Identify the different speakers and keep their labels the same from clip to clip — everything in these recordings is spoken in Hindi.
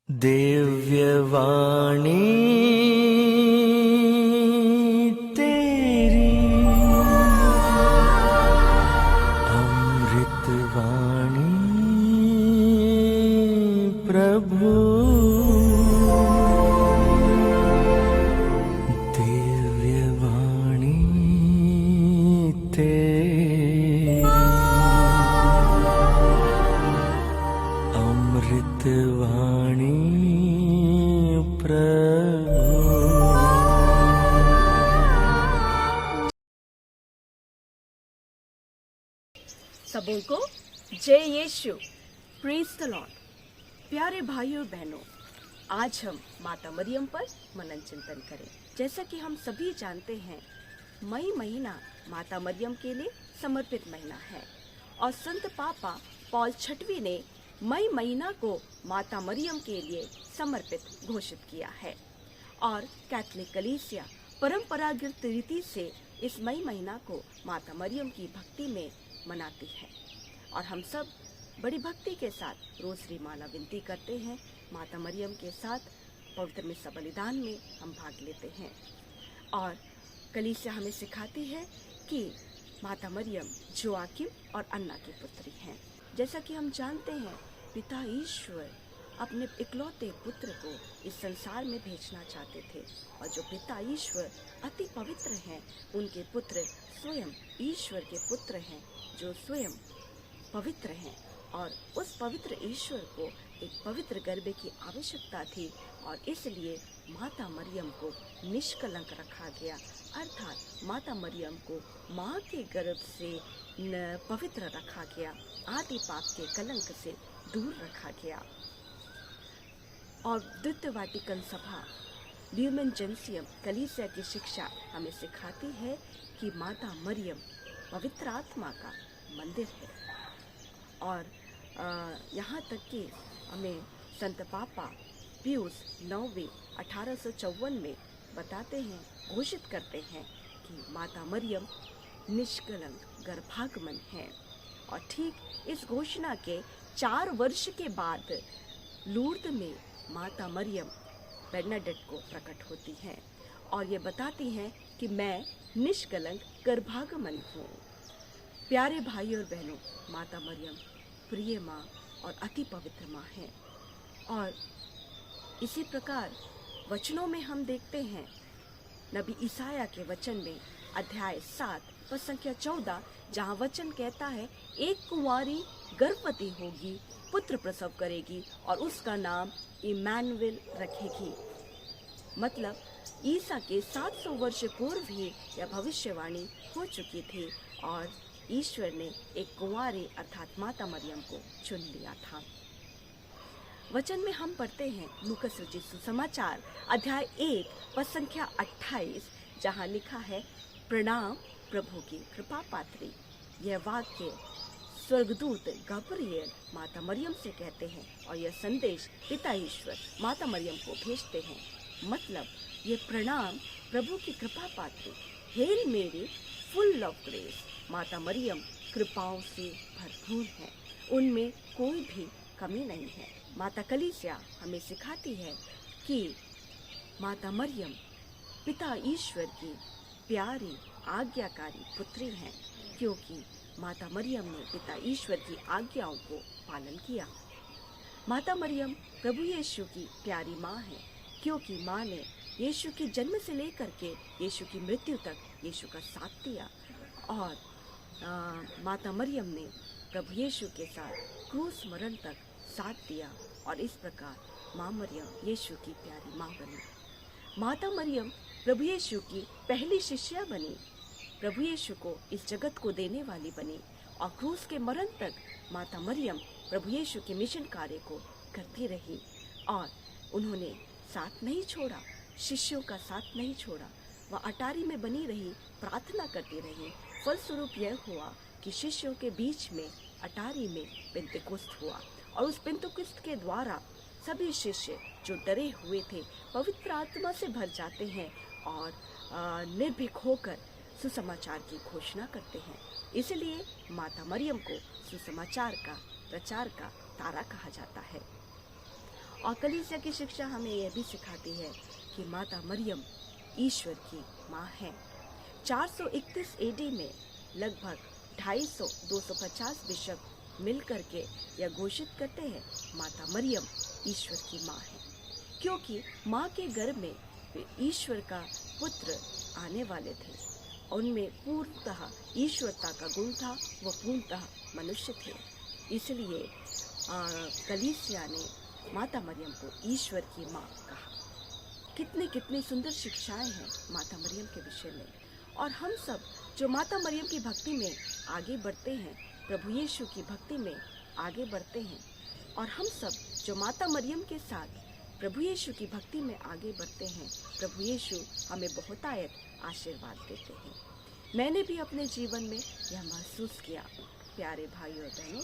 Speaker 1: दिव्यवाणी तेरी अमृतवाणी प्रभु। दिव्यवाणी तेरी अमृतवाणी प्रभु।
Speaker 2: सबों को जय यीशु, प्रेज द लॉर्ड। प्यारे भाइयों और बहनों, आज हम माता मरियम पर मनन चिंतन करें। जैसा कि हम सभी जानते हैं, मई महीना माता मरियम के लिए समर्पित महीना है और संत पापा पॉल छठवीं ने मई महीना को माता मरियम के लिए समर्पित घोषित किया है और कैथोलिक कलीसिया परंपरागत रीति से इस मई महीना को माता मरियम की भक्ति में मनाती है और हम सब बड़ी भक्ति के साथ रोजरी माला विनती करते हैं। माता मरियम के साथ पवित्र मिस्सा बलिदान में हम भाग लेते हैं और कलीसिया हमें सिखाती है कि माता मरियम जोआकिम और अन्ना की पुत्री हैं। जैसा कि हम जानते हैं, पिता ईश्वर अपने इकलौते पुत्र को इस संसार में भेजना चाहते थे और जो पिता ईश्वर अति पवित्र हैं, उनके पुत्र स्वयं ईश्वर के पुत्र हैं जो स्वयं पवित्र हैं और उस पवित्र ईश्वर को एक पवित्र गर्भ की आवश्यकता थी और इसलिए माता मरियम को निष्कलंक रखा गया, अर्थात माता मरियम को माँ के गर्भ से पवित्र रखा गया, आदि पाप के कलंक से दूर रखा गया। और द्वितीय वाटिकन सभा ल्यूमेन जेंसियम कलीसिया की शिक्षा हमें सिखाती है कि माता मरियम पवित्र आत्मा का मंदिर है और यहाँ तक कि हमें संत पापा पियूस 9वें 1854 में बताते हैं, घोषित करते हैं कि माता मरियम निष्कलंक गर्भागमन है। और ठीक इस घोषणा के 4 वर्ष के बाद लूर्द में माता मरियम बेर्नाडेट को प्रकट होती हैं और ये बताती हैं कि मैं निष्कलंक गर्भागमन हूँ। प्यारे भाई और बहनों, माता मरियम प्रिय माँ और अति पवित्र माँ है और इसी प्रकार वचनों में हम देखते हैं, नबी ईसाया के वचन में अध्याय 7 पद संख्या 14, जहाँ वचन कहता है, एक कुंवारी गर्भवती होगी, पुत्र प्रसव करेगी और उसका नाम इमैनुएल रखेगी। मतलब ईसा के 700 वर्ष पूर्व ही यह भविष्यवाणी हो चुकी थी और ईश्वर ने एक कुंवारी अर्थात माता मरियम को चुन लिया था। वचन में हम पढ़ते हैं लूकस रचित सुसमाचार अध्याय 1 पद संख्या 28, जहाँ लिखा है, प्रणाम प्रभु की कृपा पात्री। यह वाक्य स्वर्गदूत गब्रिएल माता मरियम से कहते हैं और यह संदेश पिता ईश्वर माता मरियम को भेजते हैं। मतलब ये प्रणाम प्रभु की कृपा पात्री, हेल मेरी फुल ऑफ ग्रेस, माता मरियम कृपाओं से भरपूर है, उनमें कोई भी कमी नहीं है। माता कलीसिया हमें सिखाती है कि माता मरियम पिता ईश्वर की प्यारी आज्ञाकारी पुत्री हैं, क्योंकि माता मरियम ने पिता ईश्वर की आज्ञाओं को पालन किया। माता मरियम प्रभु यीशु की प्यारी माँ है, क्योंकि माँ ने यीशु के जन्म से लेकर के यीशु की मृत्यु तक यीशु का साथ दिया और माता मरियम ने प्रभु यीशु के साथ क्रूस मरण तक साथ दिया और इस प्रकार माँ मरियम यीशु की प्यारी माँ बनी। माता मरियम प्रभु यीशु की पहली शिष्या बनी, प्रभु यीशु को इस जगत को देने वाली बनी और क्रूस के मरण तक माता मरियम प्रभु यीशु के मिशन कार्य को करती रही और उन्होंने साथ नहीं छोड़ा, शिष्यों का साथ नहीं छोड़ा। वह अटारी में बनी रही, प्रार्थना करती रही। फलस्वरूप यह हुआ कि शिष्यों के बीच में अटारी में पेंतेकोस्त हुआ और उस पेंतेकोस्त के द्वारा सभी शिष्य जो डरे हुए थे पवित्र आत्मा से भर जाते हैं और निर्भीक होकर सुसमाचार की घोषणा करते हैं। इसलिए माता मरियम को सुसमाचार का प्रचार का तारा कहा जाता है। और कलीसिया की शिक्षा हमें यह भी सिखाती है कि माता मरियम ईश्वर की माँ है। 431 एडी में लगभग 250 बिशप मिलकर के यह घोषित करते हैं माता मरियम ईश्वर की माँ है, क्योंकि माँ के गर्भ में ईश्वर का पुत्र आने वाले थे। उनमें पूर्णतः ईश्वरता का गुण था, वो पूर्णतः मनुष्य थे। इसलिए कलीसिया ने माता मरियम को ईश्वर की माँ कहा। कितनी सुंदर शिक्षाएं हैं माता मरियम के विषय में। और हम सब जो माता मरियम की भक्ति में आगे बढ़ते हैं, प्रभु यीशु की भक्ति में आगे बढ़ते हैं, और हम सब जो माता मरियम के साथ प्रभु यीशु की भक्ति में आगे बढ़ते हैं, प्रभु यीशु हमें बहुतायत आशीर्वाद देते हैं। मैंने भी अपने जीवन में यह महसूस किया, प्यारे भाइयों और बहनों,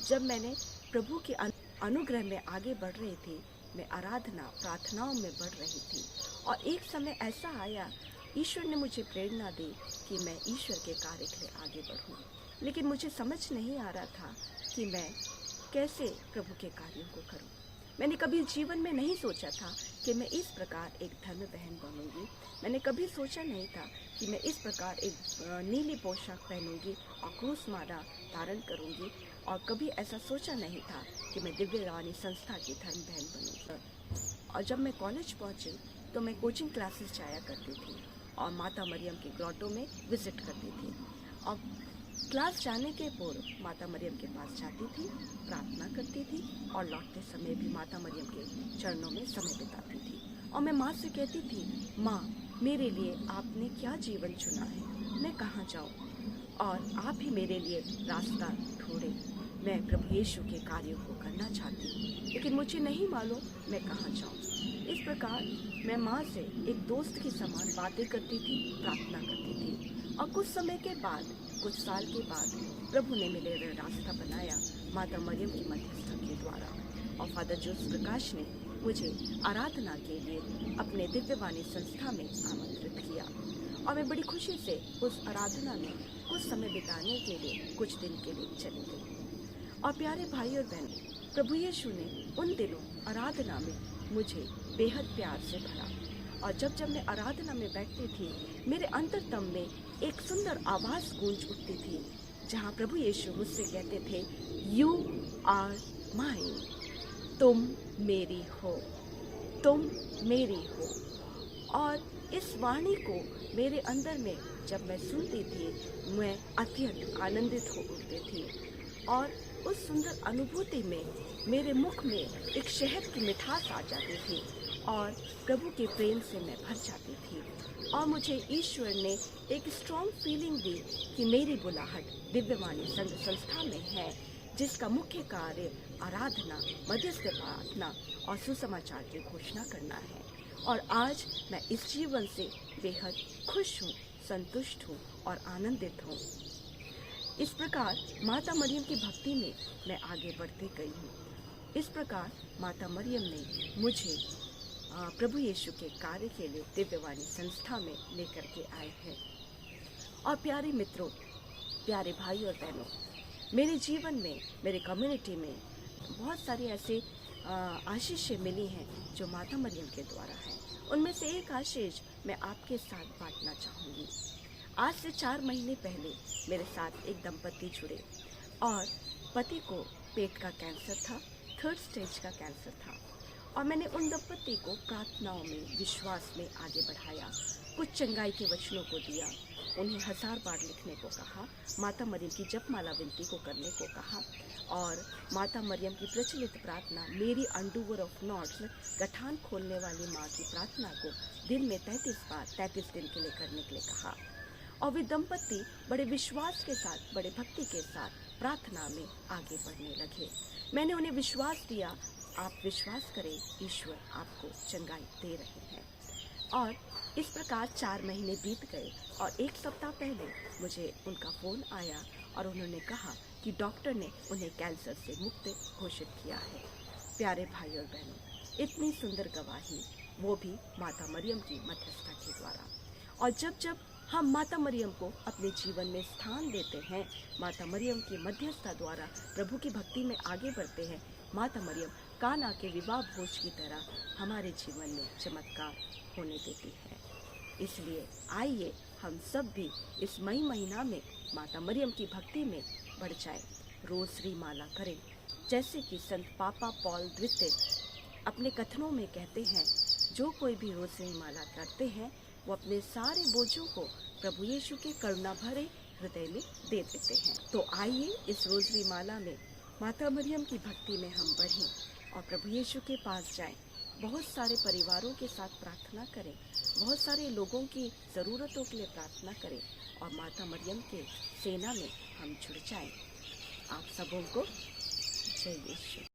Speaker 2: जब मैंने प्रभु के अनुग्रह में आगे बढ़ रही थी, मैं आराधना प्रार्थनाओं में बढ़ रही थी, और एक समय ऐसा आया, ईश्वर ने मुझे प्रेरणा दी कि मैं ईश्वर के कार्य के लिए आगे बढ़ूं। लेकिन मुझे समझ नहीं आ रहा था कि मैं कैसे प्रभु के कार्यों को करूं। मैंने कभी जीवन में नहीं सोचा था कि मैं इस प्रकार एक धर्म बहन बनूंगी। मैंने कभी सोचा नहीं था कि मैं इस प्रकार एक नीली पोशाक पहनूंगी और क्रूस माला धारण करूंगी, और कभी ऐसा सोचा नहीं था कि मैं दिव्य रानी संस्था की धर्म बहन बनूंगी। और जब मैं कॉलेज पहुंची तो मैं कोचिंग क्लासेस जाया करती थी और माता मरियम के ग्रोटो में विजिट करती थी, और क्लास जाने के पूर्व माता मरियम के पास जाती थी, प्रार्थना करती थी, और लौटते समय भी माता मरियम के चरणों में समय बिताती थी। और मैं माँ से कहती थी, माँ मेरे लिए आपने क्या जीवन चुना है, मैं कहाँ जाऊँ, और आप ही मेरे लिए रास्ता ढूंढे। मैं प्रभु यीशु के कार्यों को करना चाहती हूँ, लेकिन मुझे नहीं मालूम मैं कहाँ जाऊँ। इस प्रकार मैं माँ से एक दोस्त के समान बातें करती थी, प्रार्थना करती थी, और कुछ समय के बाद, कुछ साल के बाद प्रभु ने मेरे लिए रास्ता बनाया माता मरियम की मध्यस्थता के द्वारा। और फादर जोस प्रकाश ने मुझे आराधना के लिए अपने दिव्यवाणी संस्था में आमंत्रित किया, और मैं बड़ी खुशी से उस आराधना में कुछ समय बिताने के लिए कुछ दिन के लिए चली गई। और प्यारे भाई और बहन, प्रभु यीशु ने उन दिनों आराधना में मुझे बेहद प्यार से भरा, और जब मैं आराधना में बैठती थी, मेरे अंतरतम में एक सुंदर आवाज़ गूंज उठती थी, जहाँ प्रभु यीशु मुझसे कहते थे, यू आर माइन, तुम मेरी हो, तुम मेरी हो। और इस वाणी को मेरे अंदर में जब मैं सुनती थी, मैं अत्यंत आनंदित हो उठती थी, और उस सुंदर अनुभूति में मेरे मुख में एक शहद की मिठास आ जाती थी, और प्रभु के प्रेम से मैं भर जाती थी। और मुझे ईश्वर ने एक स्ट्रॉन्ग फीलिंग दी कि मेरी बुलाहट दिव्यवाणी संघ संस्था में है, जिसका मुख्य कार्य आराधना, मध्यस्थ प्रार्थना और सुसमाचार की घोषणा करना है। और आज मैं इस जीवन से बेहद खुश हूँ, संतुष्ट हूँ और आनंदित हूँ। इस प्रकार माता मरियम की भक्ति में मैं आगे बढ़ती गई हूँ। इस प्रकार माता मरियम ने मुझे प्रभु यीशु के कार्य के लिए दिव्यवाणी संस्था में लेकर के आए हैं। और प्यारे मित्रों, प्यारे भाई और बहनों, मेरे जीवन में, मेरे कम्युनिटी में बहुत सारी ऐसे आशीषें मिली हैं जो माता मरियम के द्वारा है। उनमें से एक आशीष मैं आपके साथ बांटना चाहूँगी। आज से 4 महीने पहले मेरे साथ एक दंपति जुड़े, और पति को पेट का कैंसर था, 3rd स्टेज का कैंसर था। और मैंने उन दंपति को प्रार्थनाओं में, विश्वास में आगे बढ़ाया, कुछ चंगाई के वचनों को दिया, उन्हें 1000 बार लिखने को कहा, माता मरियम की जपमाला विनती को करने को कहा, और माता मरियम की प्रचलित प्रार्थना, मेरी अंडूवर ऑफ नॉट्स, गठान खोलने वाली माँ की प्रार्थना को दिन में 33 बार 33 दिन के लिए करने के लिए कहा। और वे दंपति बड़े विश्वास के साथ, बड़े भक्ति के साथ प्रार्थना में आगे बढ़ने लगे। मैंने उन्हें विश्वास दिया, आप विश्वास करें, ईश्वर आपको चंगाई दे रहे हैं। और इस प्रकार 4 महीने बीत गए, और 1 सप्ताह पहले मुझे उनका फ़ोन आया, और उन्होंने कहा कि डॉक्टर ने उन्हें कैंसर से मुक्त घोषित किया है। प्यारे भाई और बहनों, इतनी सुंदर गवाही, वो भी माता मरियम की मध्यस्थता के द्वारा। और जब हम माता मरियम को अपने जीवन में स्थान देते हैं, माता मरियम की मध्यस्थता द्वारा प्रभु की भक्ति में आगे बढ़ते हैं, माता मरियम काना के विवाह भोज की तरह हमारे जीवन में चमत्कार होने देती है। इसलिए आइए हम सब भी इस मई महीना में माता मरियम की भक्ति में बढ़ जाएं, रोज़री माला करें। जैसे कि संत पापा पॉल द्वितीय अपने कथनों में कहते हैं, जो कोई भी रोज़री माला करते हैं वो अपने सारे बोझों को प्रभु यीशु के करुणा भरे हृदय में दे देते हैं। तो आइए इस रोज़री माला में माता मरियम की भक्ति में हम बढ़ें और प्रभु यीशु के पास जाएं। बहुत सारे परिवारों के साथ प्रार्थना करें, बहुत सारे लोगों की ज़रूरतों के लिए प्रार्थना करें और माता मरियम के सेना में हम जुड़ जाएं। आप सबों को जय यीशु।